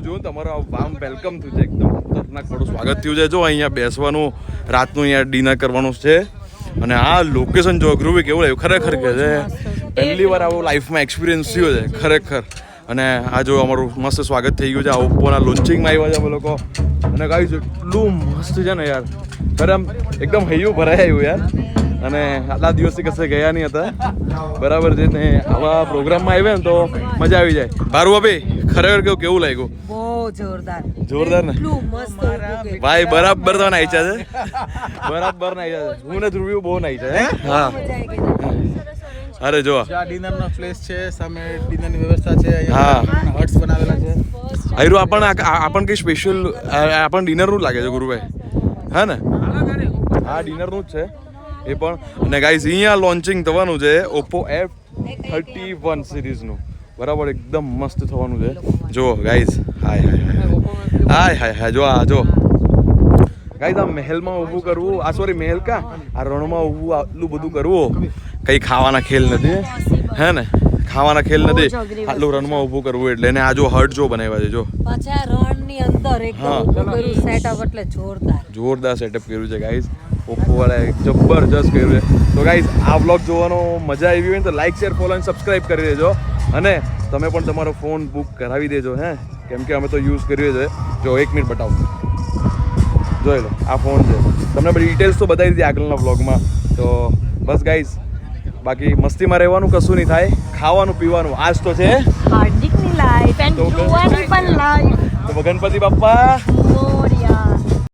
છું તમારું વામ વેલકમ થયું છે, એકદમ ખતરનાક થોડું સ્વાગત થયું છે. જો અહીંયા બેસવાનું, રાતનું અહીંયા ડિનર કરવાનું છે. અને આ લોકેશન જો ધ્રુવી કેવું લાગ્યું ખરેખર કે છે પહેલી વાર આવો લાઈફમાં એક્સપિરિયન્સ થયો છે ખરેખર. અને આ જો અમારું મસ્ત સ્વાગત થઈ ગયું છે. આ ઓપ્પોના લોન્ચિંગમાં આવ્યા છે અમે લોકો. અને ગાઈસ એટલું મસ્ત છે ને યાર, ખરે આમ એકદમ હૈયું ભરાઈ આવ્યું યાર. અને આટલા દિવસથી કશે ગયા નહીં હતા, બરાબર છે ને. આવા પ્રોગ્રામમાં આવ્યા ને તો મજા આવી જાય. બારું ભાઈ ખરેખર કેવું લાગ્યું? બહુ જોરદાર જોરદાર ને ભાઈ, બરાબર તો નાઈચા છે, બરાબર નાઈચા છે. હું ને ધ્રુવી બહુ નાઈચા છે. હા અરે જો ડિનરનો પ્લેસ છે, સામે ડિનરની વ્યવસ્થા છે, હા હટ્સ બનાવેલા છે. આયરું આપણ કઈ સ્પેશિયલ આપણ ડિનરનું લાગે છે ગુરુભાઈ, હા ને? હા ડિનરનું જ છે એ પણ. અને ગાઈઝ અહીંયા લોન્ચિંગ થવાનું છે ઓપ્પો F31 સિરીઝનું, બરાબર એકદમ મસ્ત થવાનું છે. જો ગાઈઝ હાય હાય જો આ જો ગાઈઝ, આ મહેલમાં ઊભું કરવું, આ સોરી મહેલ કા આ રણમાં ઊભું આટલું બધું કરવું કંઈ ખાવાના ખેલ નથી, હે ને? ખાવાના ખેલ નથી આટલું રનમાં ઊભું કરવું એટલે. ને આ જો હર્ટ જો બનાવ્યા છે, જો પાછા રણની અંદર એકદમ સેટઅપ એટલે જોરદાર સેટઅપ કર્યું છે ગાઈઝ. ઓપ્પો વાળાએ જબરજસ્ત કર્યું છે. તો ગાઈઝ આ વ્લોગ જોવાનો મજા આવી હોય ને તો લાઈક શેર ફોલો અને સબસ્ક્રાઈબ કરી દેજો. અને તમે પણ તમારો ફોન બુક કરાવી દેજો, હે, કેમ કે અમે તો યુઝ કર્યો છે. જો 1 મિનિટ બતાવો, જોઈ લો આ ફોન છે. તમને બધી ડિટેલ્સ તો બતાવી દીધી આગળના વ્લોગમાં. તો બસ ગાઈઝ, બાકી મસ્તીમાં રહેવાનું કશું નહીં થાય, ખાવાનું પીવાનું આજ તો છે હાર્દિકની લાઈફ એન્ડ જોવાની પણ લાઈફ. તો ગણપતિ બાપ્પા